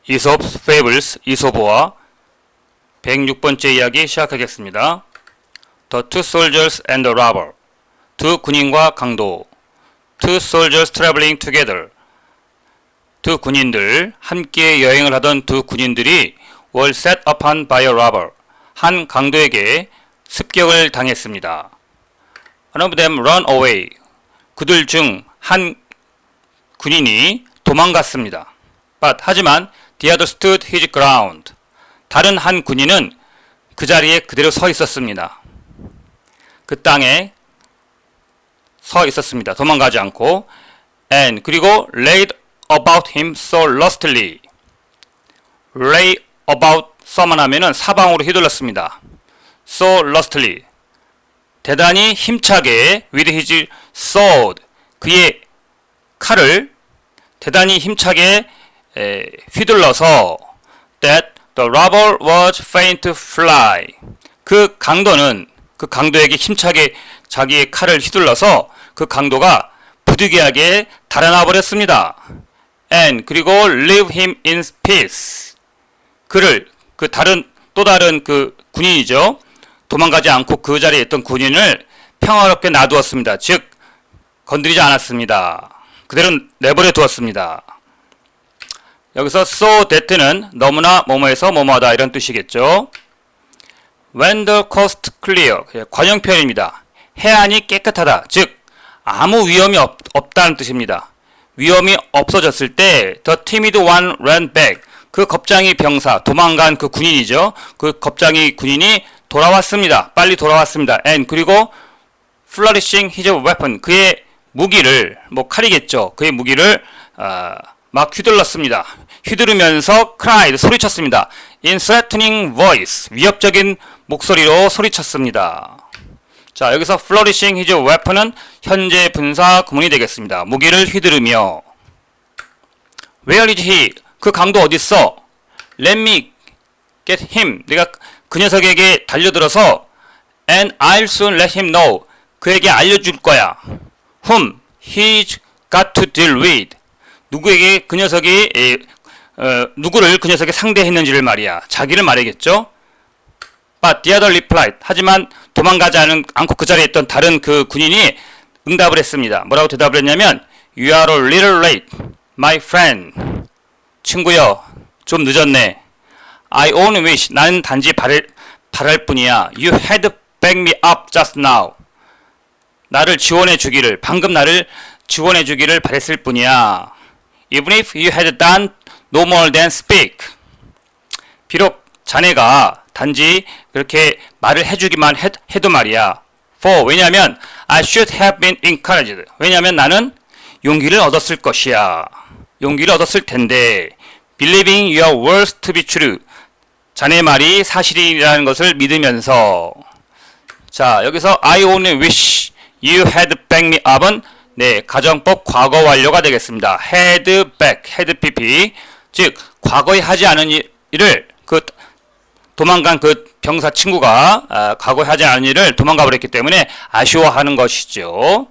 Aesop's Fables, 이솝어와 106번째 이야기 시작하겠습니다. The Two Soldiers and the Robber. 두 군인과 강도. Two soldiers traveling together. 두 군인들, 함께 여행을 하던 두 군인들이 were set upon by a robber. 한 강도에게 습격을 당했습니다. One of them ran away. 그들 중 한 군인이 도망갔습니다. 하지만 the other stood his ground. 다른 한 군인은 그 자리에 그대로 서 있었습니다. 그 땅에 서 있었습니다. 도망가지 않고. And 그리고 laid about him so lustily. lay about someone 하면은 사방으로 휘둘렀습니다. so lustily. 대단히 힘차게 with his sword. 그의 칼을 대단히 힘차게 휘둘러서 that the robber was fain to fly. 그 강도에게 힘차게 자기의 칼을 휘둘러서 그 강도가 부득이하게 달아나 버렸습니다. And 그리고 leave him in peace. 그를 또 다른 그 군인이죠. 도망가지 않고 그 자리에 있던 군인을 평화롭게 놔두었습니다. 즉 건드리지 않았습니다. 그대로 내버려 두었습니다. 여기서 so that는 너무나 뭐뭐해서 뭐뭐하다 이런 뜻이겠죠. When the coast clear, 관형표현입니다. 해안이 깨끗하다. 즉 아무 위험이 없다는 뜻입니다. 위험이 없어졌을 때 the timid one ran back. 그 겁쟁이 병사, 도망간 그 군인이죠. 그 겁쟁이 군인이 돌아왔습니다. 빨리 돌아왔습니다. And 그리고 flourishing his weapon. 그의 무기를, 칼이겠죠. 그의 무기를 막 휘둘렀습니다. 휘두르면서 cried, 소리쳤습니다. In threatening voice, 위협적인 목소리로 소리쳤습니다. 자, 여기서 flourishing his weapon은 현재 분사 구문이 되겠습니다. 무기를 휘두르며. Where is he? 그 강도 어디 있어? Let me get him. 내가 그 녀석에게 달려들어서 and I'll soon let him know. 그에게 알려줄 거야. Whom he's got to deal with. 누구를 그 녀석이 상대했는지를 말이야. 자기를 말하겠죠. But the other replied. 하지만 도망가지 않고 그 자리에 있던 다른 그 군인이 응답을 했습니다. 뭐라고 대답을 했냐면 You are a little late, my friend. 친구여, 좀 늦었네. I only wish. 나는 단지 바랄 뿐이야. You had backed me up just now. 방금 나를 지원해 주기를 바랬을 뿐이야. Even if you had done no more than speak. 비록 자네가 단지 그렇게 말을 해주기만 해도 말이야. For 왜냐하면 I should have been encouraged. 왜냐하면 나는 용기를 얻었을 것이야. 용기를 얻었을 텐데. Believing your words to be true. 자네 말이 사실이라는 것을 믿으면서. 자, 여기서 I only wish you had backed me up은 가정법 과거 완료가 되겠습니다. had back, had pp. 즉 과거에 하지 않은 일을 도망간 그 병사 친구가 과거에 하지 않은 일을 도망가 버렸기 때문에 아쉬워하는 것이죠.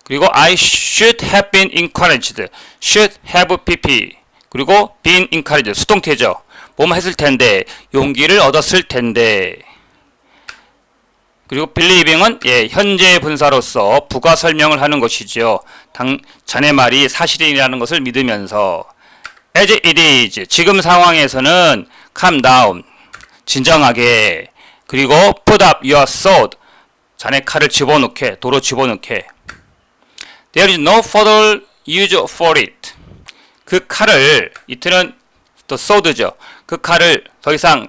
그리고 I should have been encouraged. should have pp. 그리고 been encouraged. 수동태죠. 뭐뭐 했을 텐데, 용기를 얻었을 텐데. 그리고 believing은 현재 분사로서 부가 설명을 하는 것이죠. 자네 말이 사실이라는 것을 믿으면서. As it is. 지금 상황에서는 calm down. 진정하게. 그리고 put up your sword. 자네 칼을 도로 집어넣게. There is no further use for it. 그 칼을, 이트는 또 sword죠. 그 칼을 더 이상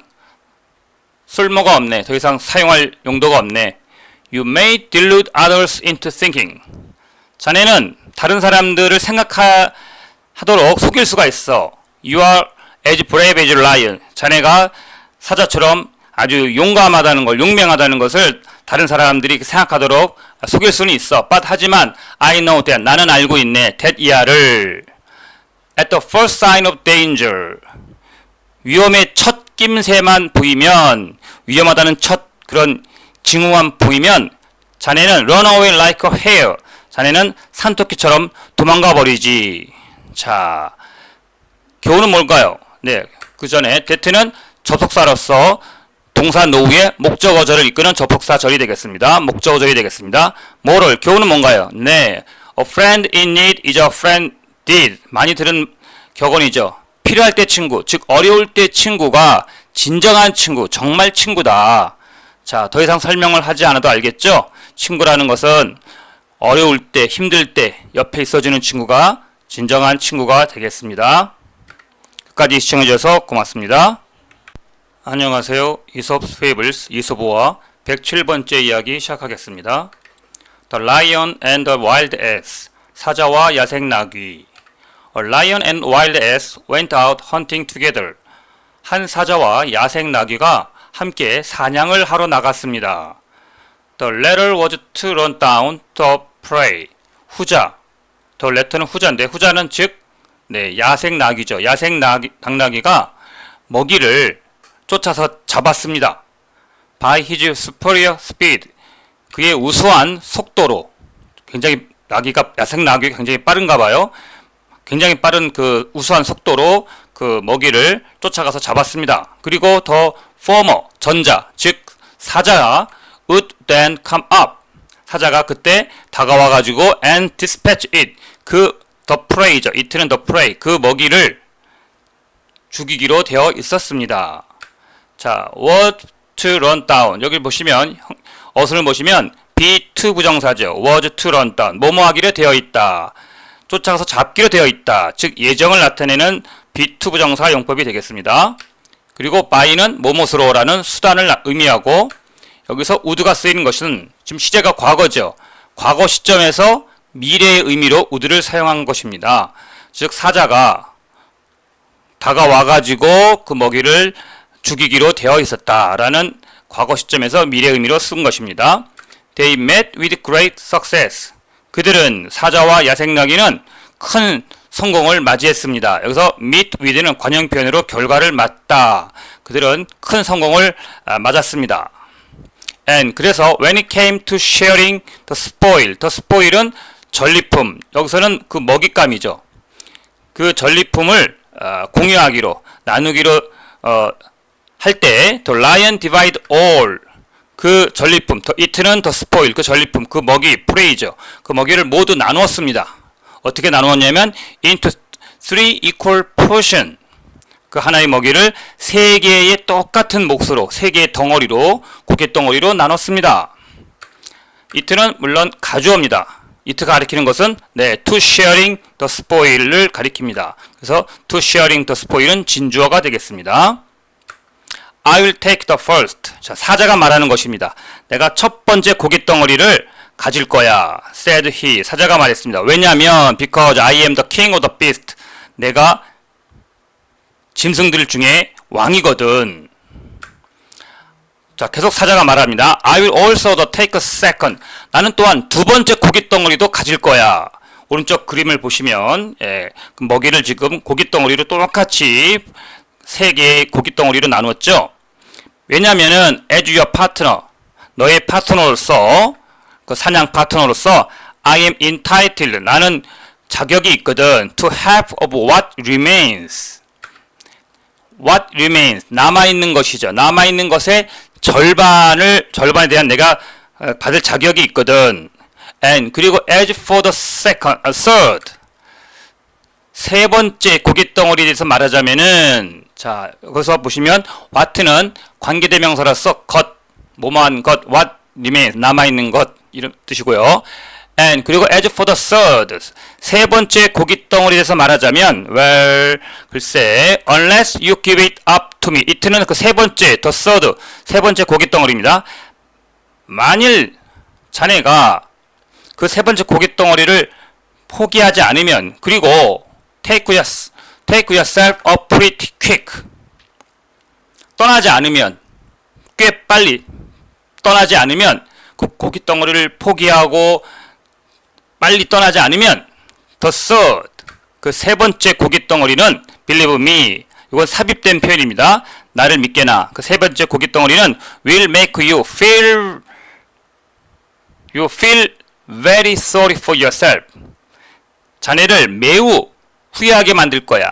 쓸모가 없네. 더 이상 사용할 용도가 없네. You may delude others into thinking. 자네는 다른 사람들을 생각하도록 속일 수가 있어. You are as brave as a lion. 자네가 사자처럼 아주 용맹하다는 것을 다른 사람들이 생각하도록 속일 수는 있어. 하지만 I know that. 나는 알고 있네. that 이하를 at the first sign of danger. 위험의 첫 낌새만 보이면, 위험하다는 첫 그런 징후만 보이면 자네는 run away like a hare. 자네는 산토끼처럼 도망가 버리지. 자, 교훈은 뭘까요? 네, 그 전에 that는 접속사로서 동사 노후에 목적어절을 이끄는 접속사절이 되겠습니다. 목적어절이 되겠습니다. 뭐를? 교훈은 뭔가요? 네, a friend in need is a friend indeed. 많이 들은 격언이죠. 필요할 때 친구, 즉 어려울 때 친구가 진정한 친구, 정말 친구다. 자, 더 이상 설명을 하지 않아도 알겠죠? 친구라는 것은 어려울 때, 힘들 때 옆에 있어주는 친구가 진정한 친구가 되겠습니다. 끝까지 시청해주셔서 고맙습니다. 안녕하세요. 이솝스 페이블스 이솝어와 107번째 이야기 시작하겠습니다. The Lion and the Wild Ass. 사자와 야생 나귀. A lion and wild ass went out hunting together. 한 사자와 야생 나귀가 함께 사냥을 하러 나갔습니다. The latter was to run down the prey. 후자. The latter는 후자인데 후자는 즉 야생 나귀죠. 야생 당나귀가 먹이를 쫓아서 잡았습니다. By his superior speed. 그의 우수한 속도로. 굉장히 야생 나귀가 굉장히 빠른가 봐요. 굉장히 빠른 그 우수한 속도로 그 먹이를 쫓아가서 잡았습니다. 그리고 더 former 전자 즉 사자가 would then come up 사자가 그때 다가와 가지고 and dispatch it 그 the prey죠. it는 the prey 그 먹이를 죽이기로 되어 있었습니다. 자, was to run down 여기 보시면 어순을 보시면 be to 부정사죠. was to run down 뭐뭐 하기로 되어 있다. 쫓아가서 잡기로 되어 있다. 즉 예정을 나타내는 be to 부정사 용법이 되겠습니다. 그리고 by는 뭐뭐스러워라는 수단을 의미하고 여기서 would가 쓰이는 것은 지금 시제가 과거죠. 과거 시점에서 미래의 의미로 would를 사용한 것입니다. 즉 사자가 다가와가지고 그 먹이를 죽이기로 되어 있었다라는 과거 시점에서 미래 의미로 쓴 것입니다. They met with great success. 그들은 사자와 야생나귀는 큰 성공을 맞이했습니다. 여기서 meet with는 관형 표현으로 결과를 맞다. 그들은 큰 성공을 맞았습니다. And 그래서 when it came to sharing the spoil은 전리품. 여기서는 그 먹잇감이죠. 그 전리품을 공유하기로 나누기로 할 때 the lion divide all 그 전리품, it는 the spoil, 그 전리품, 그 먹이, prey죠. 그 먹이를 모두 나누었습니다. 어떻게 나누었냐면 into three equal portion. 그 하나의 먹이를 세 개의 똑같은 몫으로, 세 개의 덩어리로, 고개 덩어리로 나눴습니다. it는 물론 가주어입니다. it가 가리키는 것은 to sharing the spoil을 가리킵니다. 그래서 to sharing the spoil은 진주어가 되겠습니다. I will take the first. 자, 사자가 말하는 것입니다. 내가 첫 번째 고깃덩어리를 가질 거야. said he. 사자가 말했습니다. 왜냐하면 because I am the king of the beast. 내가 짐승들 중에 왕이거든. 자, 계속 사자가 말합니다. I will also take a second. 나는 또한 두 번째 고깃덩어리도 가질 거야. 오른쪽 그림을 보시면 그 먹이를 지금 고깃덩어리로 똑같이 세 개의 고깃덩어리로 나누었죠. 왜냐면은 as your partner 너의 파트너로서 그 사냥 파트너로서 I am entitled 나는 자격이 있거든 to half of what remains 남아있는 것이죠. 남아있는 것의 절반에 대한 내가 받을 자격이 있거든. And 그리고 as for the third 세 번째 고깃덩어리에 대해서 말하자면은 자, 여기서 보시면 what는 관계대명사로서 것, 뭐뭐한 것, what remains, 남아있는 것 이런 뜻이고요. And 그리고 as for the third 세 번째 고깃덩어리에 대해서 말하자면 well, 글쎄 unless you give it up to me it는 그 세 번째, the third 세 번째 고깃덩어리입니다. 만일 자네가 그 세 번째 고깃덩어리를 포기하지 않으면 그리고 take yourself up pretty quick. 떠나지 않으면 꽤 빨리 떠나지 않으면 그 고깃덩어리를 포기하고 빨리 떠나지 않으면 the third 그 세 번째 고깃덩어리는 believe me 이건 삽입된 표현입니다. 나를 믿게나 그 세 번째 고깃덩어리는 will make you feel very sorry for yourself. 자네를 매우 후회하게 만들 거야.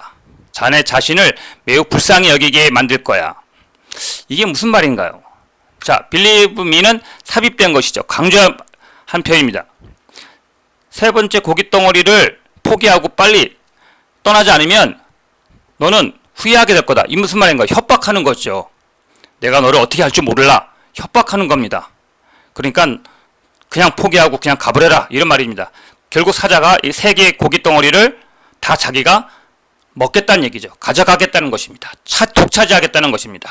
자네 자신을 매우 불쌍히 여기게 만들 거야. 이게 무슨 말인가요? 자, believe me는 삽입된 것이죠. 강조한 표현입니다. 세 번째 고깃 덩어리를 포기하고 빨리 떠나지 않으면 너는 후회하게 될 거다. 이 무슨 말인가요? 협박하는 거죠. 내가 너를 어떻게 할 줄 몰라. 협박하는 겁니다. 그러니까 그냥 포기하고 그냥 가버려라. 이런 말입니다. 결국 사자가 이 세 개의 고깃 덩어리를 다 자기가 먹겠다는 얘기죠. 가져가겠다는 것입니다. 독차지하겠다는 것입니다.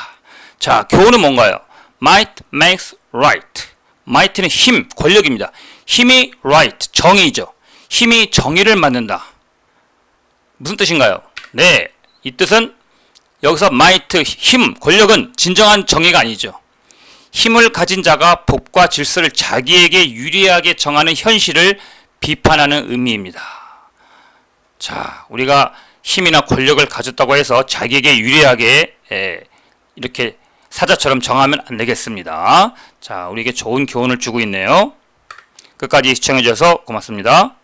자, 교훈은 뭔가요? Might makes right. might는 힘, 권력입니다. 힘이 right, 정의죠. 힘이 정의를 만든다. 무슨 뜻인가요? 네, 이 뜻은 여기서 might, 힘, 권력은 진정한 정의가 아니죠. 힘을 가진 자가 법과 질서를 자기에게 유리하게 정하는 현실을 비판하는 의미입니다. 자, 우리가 힘이나 권력을 가졌다고 해서 자기에게 유리하게 이렇게 사자처럼 정하면 안 되겠습니다. 자, 우리에게 좋은 교훈을 주고 있네요. 끝까지 시청해주셔서 고맙습니다.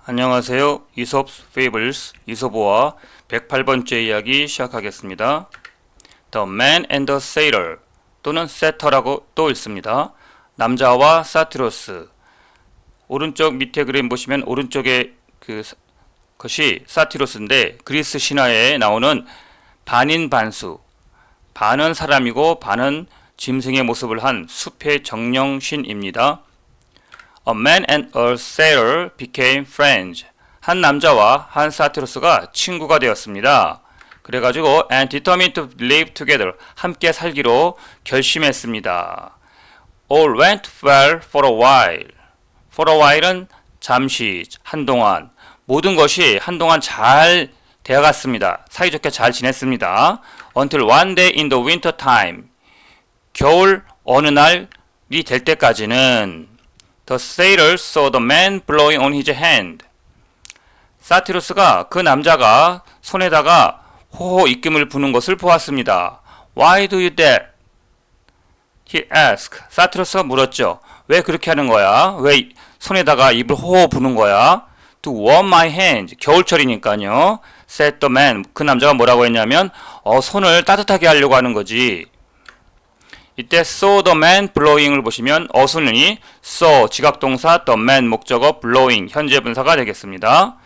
안녕하세요. 이솝's Fables, 이솝어와 108번째 이야기 시작하겠습니다. The Man and the Satyr 또는 세터라고 또 읽습니다. 남자와 사티로스. 오른쪽 밑에 그림 보시면 오른쪽에 그것이 사티로스인데 그리스 신화에 나오는 반인 반수. 반은 사람이고 반은 짐승의 모습을 한 숲의 정령신입니다. A man and a satyr became friends. 한 남자와 한 사티로스가 친구가 되었습니다. 그래가지고 and determined to live together. 함께 살기로 결심했습니다. All went well for a while. For a while은 잠시, 한동안. 모든 것이 한동안 잘 되어갔습니다. 사이좋게 잘 지냈습니다. Until one day in the winter time. 겨울 어느 날이 될 때까지는 The satyr saw the man blowing on his hand. 사티루스가 그 남자가 손에다가 호호 입김을 부는 것을 보았습니다. Why do you that? He asked. 사티루스가 물었죠. 왜 그렇게 하는 거야? 왜 손에다가 입을 호호 부는 거야? To warm my hands. 겨울철이니까요. Said the man. 그 남자가 뭐라고 했냐면 손을 따뜻하게 하려고 하는 거지. 이때 saw the man blowing을 보시면 어순이 saw 지각동사 the man 목적어 blowing 현재 분사가 되겠습니다.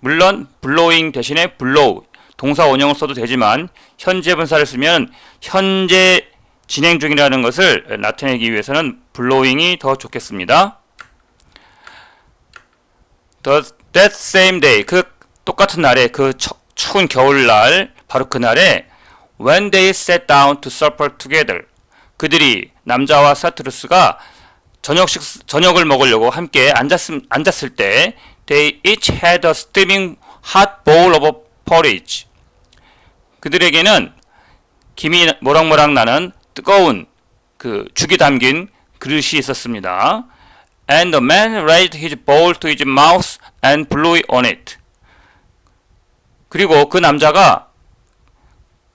물론 blowing 대신에 blow 동사 원형을 써도 되지만 현재 분사를 쓰면 현재 진행 중이라는 것을 나타내기 위해서는 blowing이 더 좋겠습니다. That same day 그 똑같은 날에 그 추운 겨울날 바로 그날에 when they sat down to supper together 그들이 남자와 사티루스가 저녁을 먹으려고 함께 앉았을 때 they each had a steaming hot bowl of porridge 그들에게는 김이 모락모락 나는 뜨거운 그 죽이 담긴 그릇이 있었습니다. And the man raised his bowl to his mouth and blew on it. 그리고 그 남자가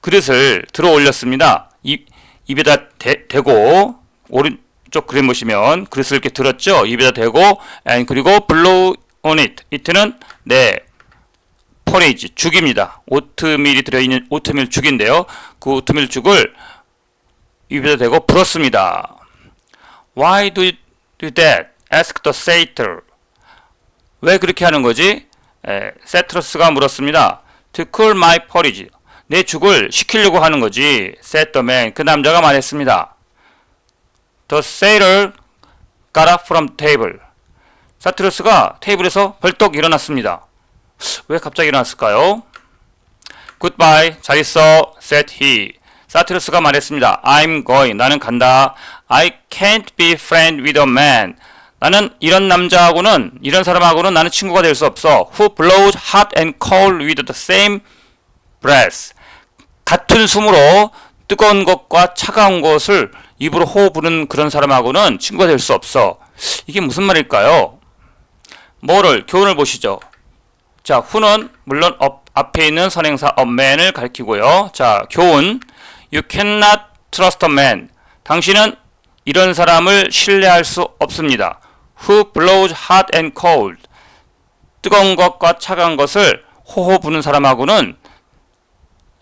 그릇을 들어 올렸습니다. 입에다 대고 오른쪽 그림 보시면 그릇을 이렇게 들었죠. 입에다 대고 and 그리고 blow on it. it는 포레이지 죽입니다. 오트밀이 들어있는 오트밀 죽인데요. 그 오트밀 죽을 입에다 대고 불었습니다. Why do you do that? asked the satyr. 왜 그렇게 하는 거지? 세트러스가 물었습니다. To cool my porridge. 내 죽을 식히려고 하는 거지. said the man. 그 남자가 말했습니다. The satyr got up from table. 사티루스가 테이블에서 벌떡 일어났습니다. 왜 갑자기 일어났을까요? Goodbye. 잘 있어. said he. 사티루스가 말했습니다. I'm going. 나는 간다. I can't be friend with a man. 나는 이런 남자하고는 이런 사람하고는 나는 친구가 될 수 없어. Who blows hot and cold with the same breath. 같은 숨으로 뜨거운 것과 차가운 것을 입으로 호흡 부는 그런 사람하고는 친구가 될 수 없어. 이게 무슨 말일까요? 교훈을 보시죠. 자, who는 물론 앞에 있는 선행사 a man을 가리키고요. 자, 교훈. You cannot trust a man. 당신은 이런 사람을 신뢰할 수 없습니다. Who blows hot and cold. 뜨거운 것과 차가운 것을 호호 부는 사람하고는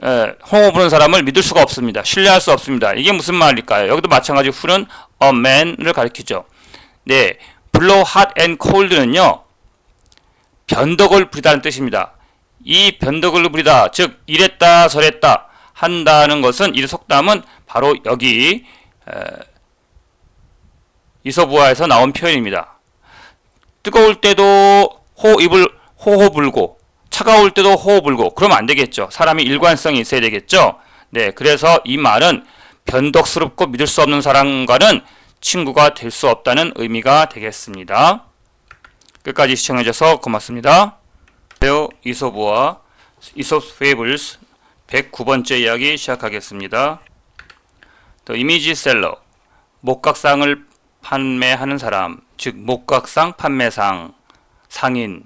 홍어 부는 사람을 믿을 수가 없습니다. 신뢰할 수 없습니다. 이게 무슨 말일까요? 여기도 마찬가지 who는 a man을 가리키죠. 네, blow hot and cold는요, 변덕을 부리다는 뜻입니다. 이 변덕을 부리다, 즉 이랬다 저랬다 한다는 것은, 이 속담은 바로 여기 이소부화에서 나온 표현입니다. 뜨거울 때도 호호 불고 차가울 때도 호호 불고 그러면 안 되겠죠. 사람이 일관성이 있어야 되겠죠. 네, 그래서 이 말은 변덕스럽고 믿을 수 없는 사람과는 친구가 될 수 없다는 의미가 되겠습니다. 끝까지 시청해주셔서 고맙습니다. 이소부화 Aesop's Fables 109번째 이야기 시작하겠습니다. The image seller, 목각상을 판매하는 사람, 즉 목각상 판매상, 상인.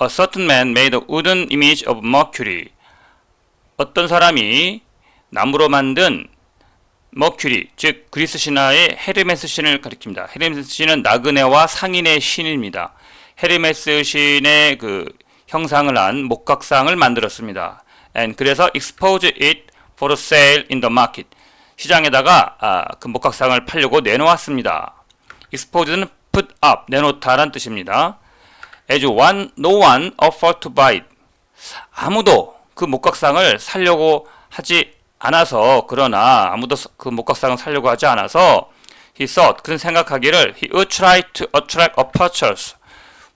A certain man made a wooden image of Mercury. 어떤 사람이 나무로 만든 머큐리, 즉 그리스 신화의 헤르메스 신을 가리킵니다. 헤르메스 신은 나그네와 상인의 신입니다. 헤르메스 신의 그 형상을 한 목각상을 만들었습니다. And 그래서 expose it for sale in the market. 시장에다가 그 목각상을 팔려고 내놓았습니다. expose는 put up, 내놓다란 뜻입니다. As no one offered to buy it. 아무도 그 목각상을 사려고 하지 않아서, 그러나 아무도 그 목각상을 사려고 하지 않아서 he thought, 그는 생각하기를 he would try to attract a purchase.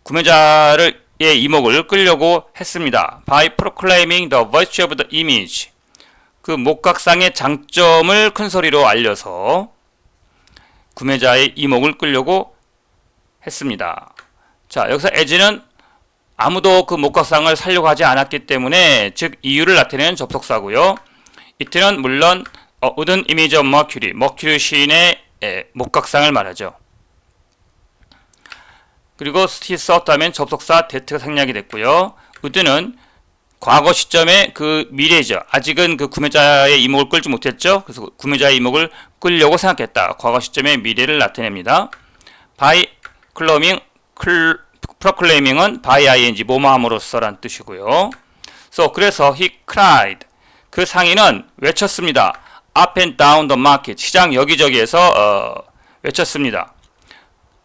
구매자의 이목을 끌려고 했습니다. By proclaiming the virtue of the image. 그 목각상의 장점을 큰 소리로 알려서 구매자의 이목을 끌려고 했습니다. 자, 여기서 as는 아무도 그 목각상을 사려고 하지 않았기 때문에, 즉 이유를 나타내는 접속사고요. it는 물론 wooden image of Mercury, 머큐리 시인의 목각상을 말하죠. 그리고 he thought 하면 접속사 that가 생략이 됐고요. would는 과거 시점의 그 미래죠. 아직은 그 구매자의 이목을 끌지 못했죠. 그래서 구매자의 이목을 끌려고 생각했다. 과거 시점의 미래를 나타냅니다. by proclaiming은 by ing, 뭐뭐함으로써란 뜻이고요. 그래서 he cried, 그 상인은 외쳤습니다. up and down the market, 시장 여기저기에서 외쳤습니다.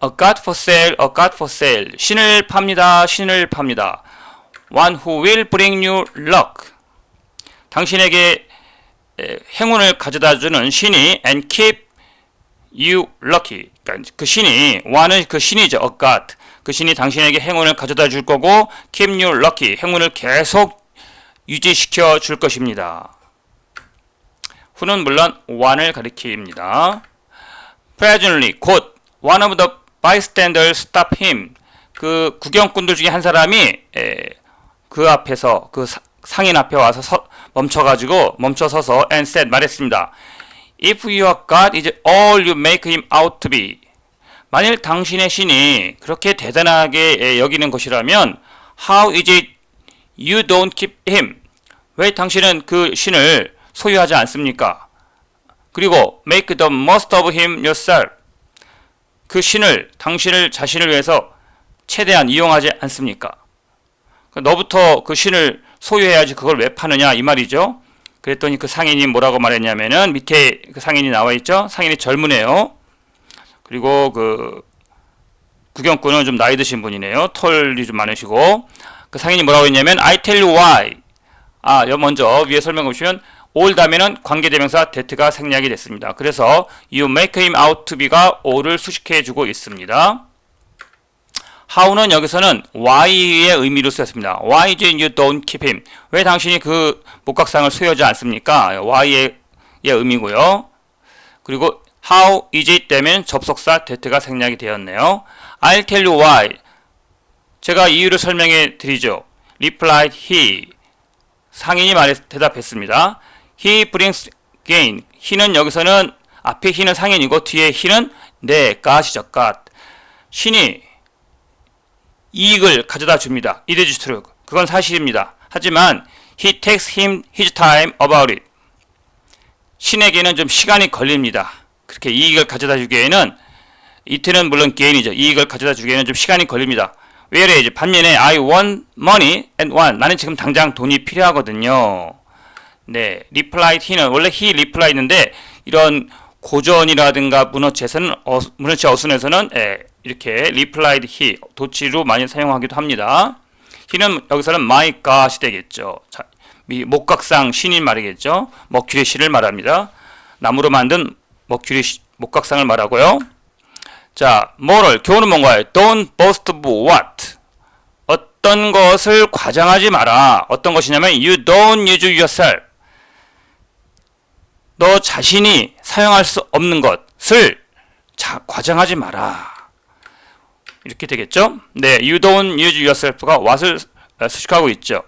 A god for sale, a god for sale. 신을 팝니다, 신을 팝니다. One who will bring you luck. 당신에게 행운을 가져다주는 신이 and keep you lucky. 그러니까 그 신이, one은 그 신이죠, a god. 그 신이 당신에게 행운을 가져다 줄 거고 keep you lucky, 행운을 계속 유지시켜 줄 것입니다. who는 물론 one을 가리킵니다. Presently, 곧 one of the bystanders stopped him. 그 구경꾼들 중에 한 사람이 그 앞에서, 그 상인 앞에 와서 멈춰서서 and said, 말했습니다. If your God is all you make him out to be. 만일 당신의 신이 그렇게 대단하게 여기는 것이라면 how is it you don't keep him? 왜 당신은 그 신을 소유하지 않습니까? 그리고 make the most of him yourself. 그 신을, 당신을 자신을 위해서 최대한 이용하지 않습니까? 너부터 그 신을 소유해야지 그걸 왜 파느냐 이 말이죠. 그랬더니 그 상인이 뭐라고 말했냐면은, 밑에 그 상인이 나와 있죠. 상인이 젊으네요. 그리고 그 구경꾼은 좀 나이 드신 분이네요. 털이 좀 많으시고. 그 상인이 뭐라고 했냐면 I tell you why. 먼저 위에 설명 보시면 old 하면은 관계대명사 that가 생략이 됐습니다. 그래서 you make him out to be가 all을 수식해 주고 있습니다. how는 여기서는 why의 의미로 쓰였습니다. Why did you don't keep him? 왜 당신이 그 목각상을 소유하지 않습니까? why의 의미고요. 그리고 how is it 되면 접속사 that가 생략이 되었네요. I'll tell you why. 제가 이유를 설명해 드리죠. replied he. 상인이 대답했습니다. He brings gain. he는 여기서는 앞에 he는 상인이고 뒤에 he는 god이죠. god. 신이 이익을 가져다 줍니다. It is true. 그건 사실입니다. 하지만 he takes him his time about it. 신에게는 좀 시간이 걸립니다. 그렇게 이익을 가져다 주기에는, it는 물론 gain이죠. 이익을 가져다 주기에는 좀 시간이 걸립니다. whereas 반면에 I want money and want. 나는 지금 당장 돈이 필요하거든요. 네, replied he는 원래 he replied인데 이런 고전이라든가 문어체 어순에서는 이렇게 replied he 도치로 많이 사용하기도 합니다. he는 여기서는 my god이 되겠죠. 자, 목각상 신인 말이겠죠. 머큐리 신을 말합니다. 나무로 만든 머큐리 목각상을 말하고요. 자, moral 교훈은 뭔가요? Don't boast of what? 어떤 것을 과장하지 마라. 어떤 것이냐면 you don't use yourself. 너 자신이 사용할 수 없는 것을 과장하지 마라. 이렇게 되겠죠? 네, you don't use yourself가 what을 수식하고 있죠.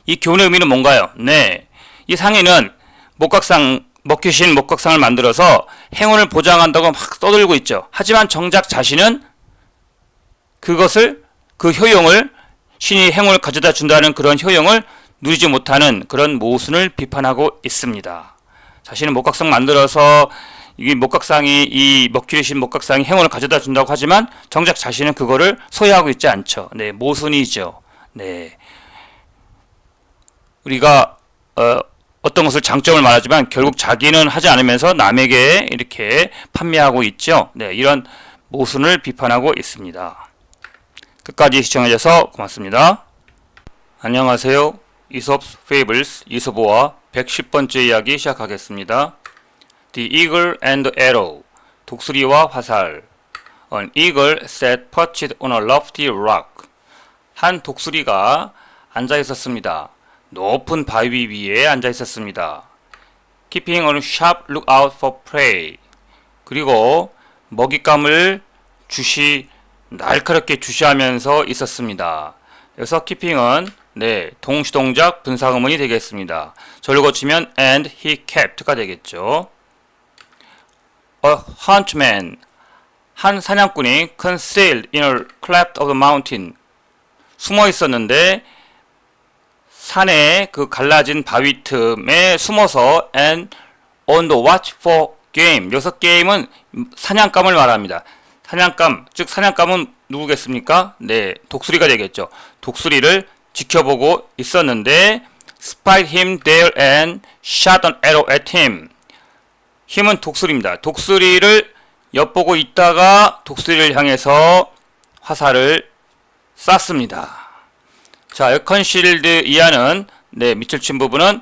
이 교훈의 의미는 뭔가요? 네, 이 상에는 먹히신 목각상을 만들어서 행운을 보장한다고 막 떠들고 있죠. 하지만 정작 자신은 그 효용을 신이 행운을 가져다 준다는 그런 효용을 누리지 못하는 그런 모순을 비판하고 있습니다. 자신은 목각상 만들어서 이 머큐리신 목각상이 행운을 가져다 준다고 하지만 정작 자신은 그거를 소유하고 있지 않죠. 네, 모순이죠. 네, 우리가 어떤 것을 장점을 말하지만 결국 자기는 하지 않으면서 남에게 이렇게 판매하고 있죠. 네, 이런 모순을 비판하고 있습니다. 끝까지 시청해주셔서 고맙습니다. 안녕하세요. 이솝 Fables 이솝어와 110번째 이야기 시작하겠습니다. The Eagle and the Arrow 독수리와 화살. An eagle sat perched on a lofty rock. 한 독수리가 앉아 있었습니다. 높은 바위 위에 앉아 있었습니다. Keeping a sharp lookout for prey. 그리고 먹잇감을 날카롭게 주시하면서 있었습니다. 여기서 keeping은 동시동작 분사구문이 되겠습니다. 저를 거치면 and he kept가 되겠죠. A huntsman 한 사냥꾼이 concealed in a cleft of the mountain 숨어 있었는데 산의 그 갈라진 바위 틈에 숨어서 and on the watch for game. 여기서 게임은 사냥감을 말합니다. 사냥감, 즉 사냥감은 누구겠습니까? 네, 독수리가 되겠죠. 독수리를 지켜보고 있었는데 spied him there and shot an arrow at him. 힘은 독수리입니다. 독수리를 엿보고 있다가 독수리를 향해서 화살을 쐈습니다. 자, 컨실드 이하는 밑줄 친 부분은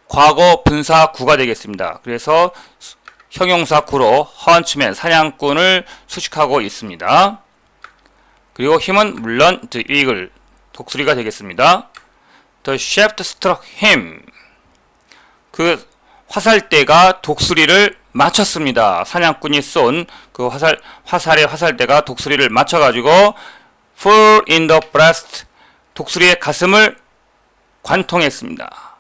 과거 분사 구가 되겠습니다. 그래서 형용사 구로 huntsman 사냥꾼을 수식하고 있습니다. 그리고 힘은 물론 the eagle 독수리가 되겠습니다. The shaft struck him 그 화살대가 독수리를 맞췄습니다. 사냥꾼이 쏜 그 화살의 화살대가 독수리를 맞춰가지고 full in the breast 독수리의 가슴을 관통했습니다.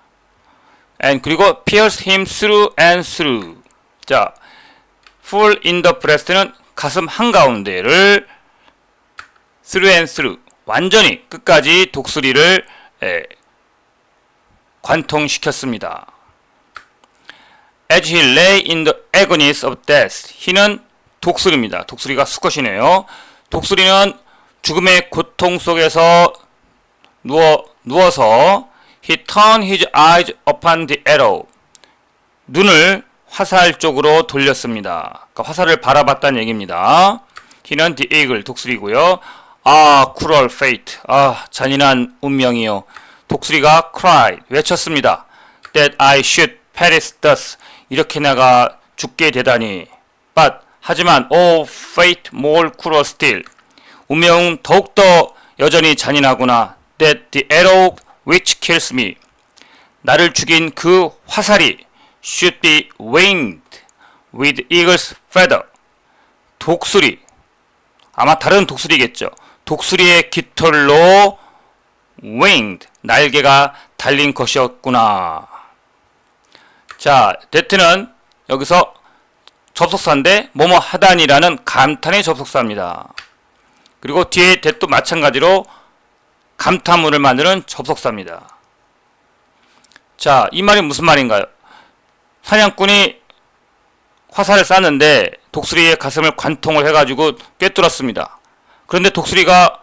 and 그리고 pierced him through and through. 자, full in the breast는 가슴 한가운데를 through and through 완전히 끝까지 독수리를 관통시켰습니다. As he lay in the agonies of death. he는 독수리입니다. 독수리가 수컷이네요. 독수리는 죽음의 고통 속에서 누워서 he turned his eyes upon the arrow. 눈을 화살 쪽으로 돌렸습니다. 그러니까 화살을 바라봤다는 얘기입니다. he는 the eagle 독수리고요. cruel fate. 잔인한 운명이요. 독수리가 cried 외쳤습니다. That I should perish thus. 이렇게 내가 죽게 되다니. But 하지만 fate more cruel still. 운명은 더욱더 여전히 잔인하구나. That the arrow which kills me. 나를 죽인 그 화살이 should be winged with eagle's feather. 독수리. 아마 다른 독수리겠죠. 독수리의 깃털로 winged. 날개가 달린 것이었구나. 자, that는 여기서 접속사인데 뭐뭐 하다니라는 감탄의 접속사입니다. 그리고 뒤에 that도 마찬가지로 감탄문을 만드는 접속사입니다. 자, 이 말이 무슨 말인가요? 사냥꾼이 화살을 쐈는데 독수리의 가슴을 관통을 해가지고 꿰뚫었습니다. 그런데 독수리가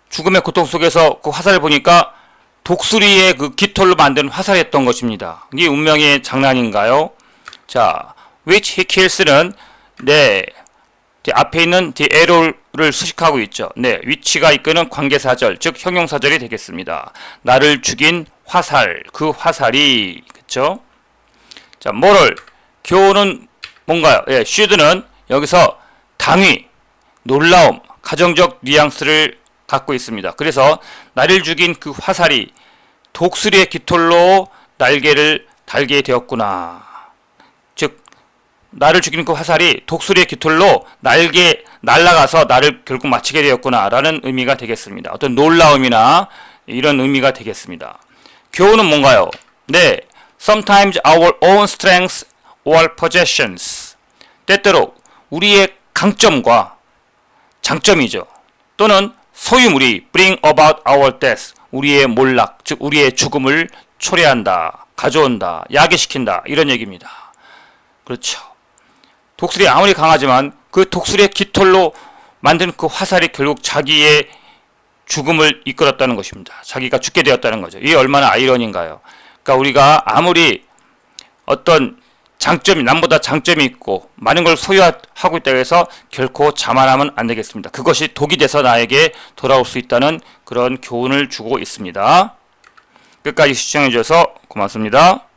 죽음의 고통 속에서 그 화살을 보니까 독수리의 그 깃털로 만든 화살이었던 것입니다. 이게 운명의 장난인가요? 자, which he kills는 네, 앞에 있는 the arrow를 수식하고 있죠. 네, which가 이끄는 관계사절, 즉 형용사절이 되겠습니다. 나를 죽인 화살, 그 화살이, 그쵸? 자, moral, 교훈은 뭔가요? 예, should는 여기서 당위, 놀라움, 가정적 뉘앙스를 갖고 있습니다. 그래서 나를 죽인 그 화살이 독수리의 깃털로 날개를 달게 되었구나. 즉 나를 죽이는 그 화살이 독수리의 깃털로 날아가서 나를 결국 마치게 되었구나 라는 의미가 되겠습니다. 어떤 놀라움이나 이런 의미가 되겠습니다. 교훈은 뭔가요? 네, sometimes our own strengths or possessions, 때때로 우리의 강점과 장점이죠. 또는 소유물이 bring about our death, 우리의 몰락, 즉 우리의 죽음을 초래한다, 가져온다, 야기시킨다, 이런 얘기입니다. 그렇죠. 독수리 아무리 강하지만 그 독수리의 깃털로 만든 그 화살이 결국 자기의 죽음을 이끌었다는 것입니다. 자기가 죽게 되었다는 거죠. 이게 얼마나 아이러니인가요? 그러니까 우리가 아무리 어떤 장점이, 남보다 장점이 있고 많은 걸 소유하고 있다고 해서 결코 자만하면 안 되겠습니다. 그것이 독이 돼서 나에게 돌아올 수 있다는 그런 교훈을 주고 있습니다. 끝까지 시청해 주셔서 고맙습니다.